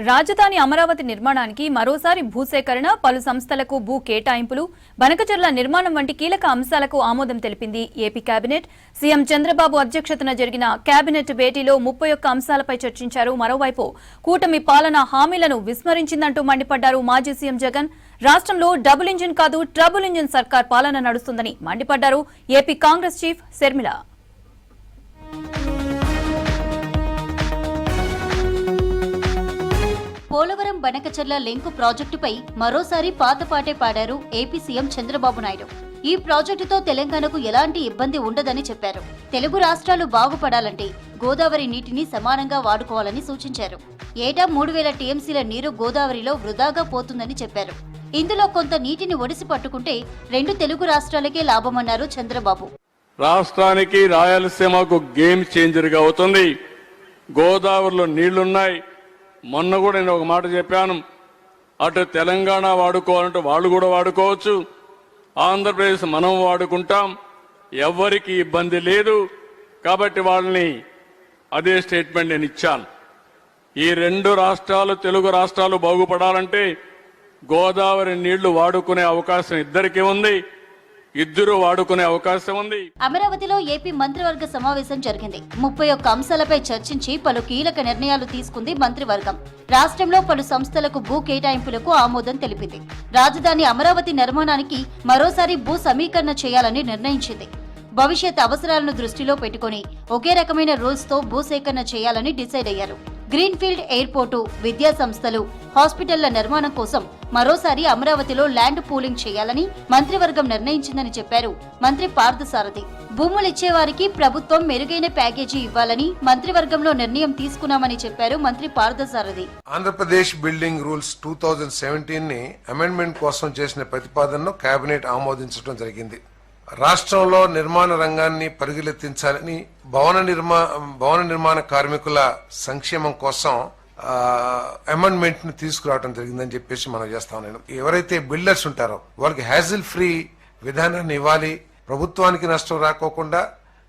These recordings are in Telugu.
రాజధాని అమరావతి నిర్మాణానికి మరోసారి భూసేకరణ, పలు సంస్థలకు భూ కేటాయింపులు, బనకచెర్ల నిర్మాణం వంటి కీలక అంశాలకు ఆమోదం తెలిపింది ఏపీ కేబినెట్. సీఎం చంద్రబాబు అధ్యక్షతన జరిగిన కేబినెట్ భేటీలో 31 అంశాలపై చర్చించారు. మరోవైపు కూటమి పాలన హామీలను విస్మరించిందంటూ మండిపడ్డారు మాజీ సీఎం జగన్. రాష్ట్రంలో డబుల్ ఇంజిన్ కాదు ట్రబుల్ ఇంజిన్ సర్కార్ పాలన నడుస్తుందని మండిపడ్డారు AP Congress chief Sharmila. Polavaram Banakacherla link ప్రాజెక్టుపై మరోసారి పాతపాటే పాడారు ఏపీ సీఎం చంద్రబాబు నాయుడు. ఈ ప్రాజెక్టుతో తెలంగాణకు ఎలాంటి ఇబ్బంది ఉండదని చెప్పారు. తెలుగు రాష్ట్రాలు బాగుపడాలంటే గోదావరి నీటిని సమానంగా వాడుకోవాలని సూచించారు. ఏటా 3000 టీఎంసీల నీరు గోదావరిలో వృధాగా పోతుందని చెప్పారు. ఇందులో కొంత నీటిని ఒడిసి పట్టుకుంటే 2 తెలుగు రాష్ట్రాలకే లాభమన్నారు చంద్రబాబు. రాష్ట్రానికి రాయలసీమకు గేమ్ చేంజర్ గా అవుతుంది. గోదావరిలో నీళ్లున్నాయి. మొన్న కూడా నేను ఒక మాట చెప్పాను, అటు తెలంగాణ వాడుకోవాలంటే వాళ్ళు కూడా వాడుకోవచ్చు, ఆంధ్రప్రదేశ్ మనం వాడుకుంటాం, ఎవ్వరికి ఇబ్బంది లేదు. కాబట్టి వాళ్ళని అదే స్టేట్మెంట్ నేను ఇచ్చాను. ఈ 2 రాష్ట్రాలు, తెలుగు రాష్ట్రాలు బాగుపడాలంటే గోదావరి నీళ్లు వాడుకునే అవకాశం ఇద్దరికీ ఉంది, ఇద్దరు వాడుకునే అవకాశం ఉంది. అమరావతిలో ఏపీ మంత్రివర్గ సమావేశం జరిగింది. 31 అంశాలపై చర్చించి పలు కీలక నిర్ణయాలు తీసుకుంది మంత్రివర్గం. రాష్ట్రంలో పలు సంస్థలకు భూ కేటాయింపులకు ఆమోదం తెలిపింది. రాజధాని అమరావతి నిర్మాణానికి మరోసారి భూ సమీకరణ చేయాలని నిర్ణయించింది. భవిష్యత్ అవసరాలను దృష్టిలో పెట్టుకుని ఒకే రకమైన రూల్స్ తో భూసేకరణ చేయాలని డిసైడ్ అయ్యారు. గ్రీన్ఫీల్డ్ ఎయిర్పోర్టు, విద్యా సంస్థలు, హాస్పిటళ్ల నిర్మాణం కోసం మరోసారి అమరావతిలో ల్యాండ్ పూలింగ్ చేయాలని మంత్రివర్గం నిర్ణయించిందని చెప్పారు మంత్రి పార్థసారథి. భూములిచ్చేవారికి ప్రభుత్వం మెరుగైన ప్యాకేజీ ఇవ్వాలని మంత్రివర్గంలో నిర్ణయం తీసుకున్నామని చెప్పారు మంత్రి పార్థసారథి. ఆంధ్రప్రదేశ్ బిల్డింగ్ రూల్స్ 2017 ని అమెండ్మెంట్ కోసం చేసిన ప్రతిపాదనను కేబినెట్ ఆమోదించడం జరిగింది. రాష్ట్రంలో నిర్మాణ రంగాన్ని పరుగులెత్తించాలని భవన నిర్మాణ కార్మికుల సంక్షేమం కోసం అమెండ్మెంట్ ని తీసుకురావడం జరిగిందని చెప్పేసి మనం చేస్తా ఉన్నాను. ఎవరైతే బిల్డర్స్ ఉంటారో వాళ్ళకి హ్యాజిల్ ఫ్రీ విధానాన్ని ఇవ్వాలి. ప్రభుత్వానికి నష్టం రాకోకుండా,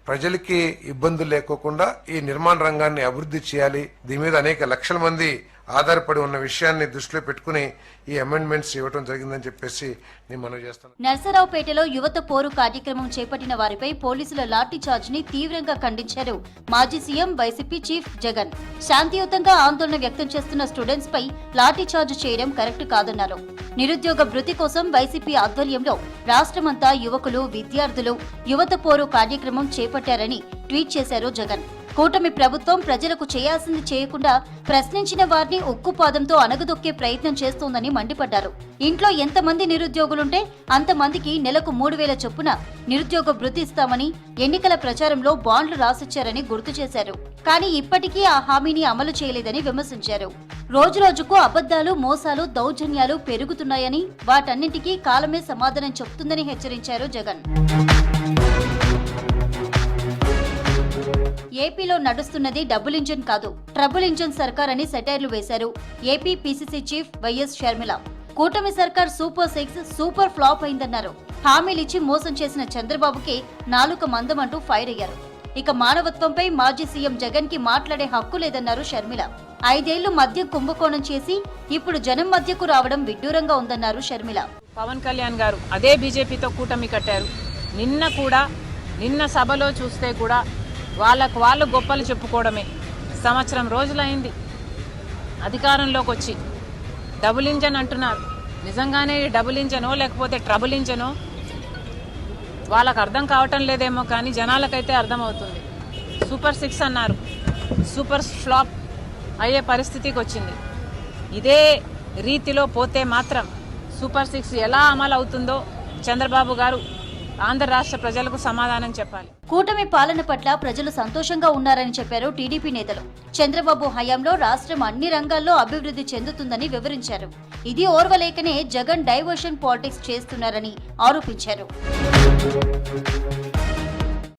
ప్రజలకి ఇబ్బందులు లేకోకుండా ఈ నిర్మాణ రంగాన్ని అభివృద్ధి చేయాలి. దీని మీద అనేక లక్షల మంది ఆధారపడి ఉన్న విషయాన్ని దృష్టిలో పెట్టుకుని ఈ అమెండ్మెంట్స్ ఇవ్వడం జరిగిందని చెప్పేసి నేను మనవి చేస్తాను. నర్సరావుపేటలో యువత పోరు కార్యక్రమం చేపట్టిన వారిపై పోలీసుల లాఠీ చార్జ్ ని తీవ్రంగా ఖండించారు మాజీ సీఎం వైసీపీ చీఫ్ జగన్. శాంతియుతంగా ఆందోళన వ్యక్తం చేస్తున్న స్టూడెంట్స్ పై లాఠీ చార్జ్ చేయడం కరెక్ట్ కాదన్నారు. నిరుద్యోగ భృతి కోసం వైసీపీ ఆధ్వర్యంలో రాష్ట్రమంతా యువకులు, విద్యార్థులు యువత పోరు కార్యక్రమం చేపట్టారని ట్వీట్ చేశారు జగన్. కూటమి ప్రభుత్వం ప్రజలకు చేయాల్సింది చేయకుండా ప్రశ్నించిన వారిని ఉక్కుపాదంతో అణగదొక్కే ప్రయత్నం చేస్తోందని మండిపడ్డారు. ఇంట్లో ఎంతమంది నిరుద్యోగులుంటే అంతమందికి నెలకు 3000 చొప్పున నిరుద్యోగ భృతి ఇస్తామని ఎన్నికల ప్రచారంలో బాండ్లు రాసిచ్చారని గుర్తు చేశారు. కానీ ఇప్పటికీ ఆ హామీని అమలు చేయలేదని విమర్శించారు. రోజురోజుకు అబద్దాలు, మోసాలు, దౌర్జన్యాలు పెరుగుతున్నాయని, వాటన్నింటికీ కాలమే సమాధానం చెప్తుందని హెచ్చరించారు జగన్. ఏపీలో నడుస్తున్నది డబుల్ ఇంజిన్ కాదు ట్రబుల్ ఇంజిన్ సర్కార్ అని సెటైర్లు వేశారు AP PCC chief YS Sharmila. కూటమి సర్కార్ సూపర్ 6 సూపర్ ఫ్లాప్ అయిందన్నారు. హామీలిచ్చి మోసం చేసిన చంద్రబాబుకే నాలుక మందమంటూ ఫైర్ అయ్యారు. ఇక మానవత్వంపై మాజీ సీఎం జగన్ కి మాట్లాడే హక్కు లేదన్నారు షర్మిల. 5 ఏళ్లు మద్యం కుంభకోణం చేసి ఇప్పుడు జనం మధ్యకు రావడం విడ్డూరంగా ఉందన్నారు షర్మిల. పవన్ కళ్యాణ్ గారు అదే బీజేపీతో కూటమి కట్టారు. నిన్న సభలో చూస్తే కూడా వాళ్ళు గొప్పలు చెప్పుకోవడమే. సంవత్సరం రోజులైంది అధికారంలోకి వచ్చి. డబుల్ ఇంజన్ అంటున్నారు. నిజంగానే డబుల్ ఇంజనో లేకపోతే ట్రబుల్ ఇంజనో వాళ్ళకు అర్థం కావటం లేదేమో, కానీ జనాలకైతే అర్థమవుతుంది. సూపర్ 6 అన్నారు, సూపర్ ఫ్లాప్ అయ్యే పరిస్థితికి వచ్చింది. ఇదే రీతిలో పోతే మాత్రం సూపర్ 6 ఎలా అమలు అవుతుందో చంద్రబాబు గారు ఆంధ్ర రాష్ట్ర ప్రజలకు సమాధానం చెప్పాలి. కూటమి పాలన పట్ల ప్రజలు సంతోషంగా ఉన్నారని చెప్పారు టీడీపీ నేతలు. చంద్రబాబు హయాంలో రాష్ట్రం అన్ని రంగాల్లో అభివృద్ధి చెందుతుందని వివరించారు. ఇది ఓర్వలేకనే జగన్ డైవర్షన్ పాలిటిక్స్ చేస్తున్నారని ఆరోపించారు.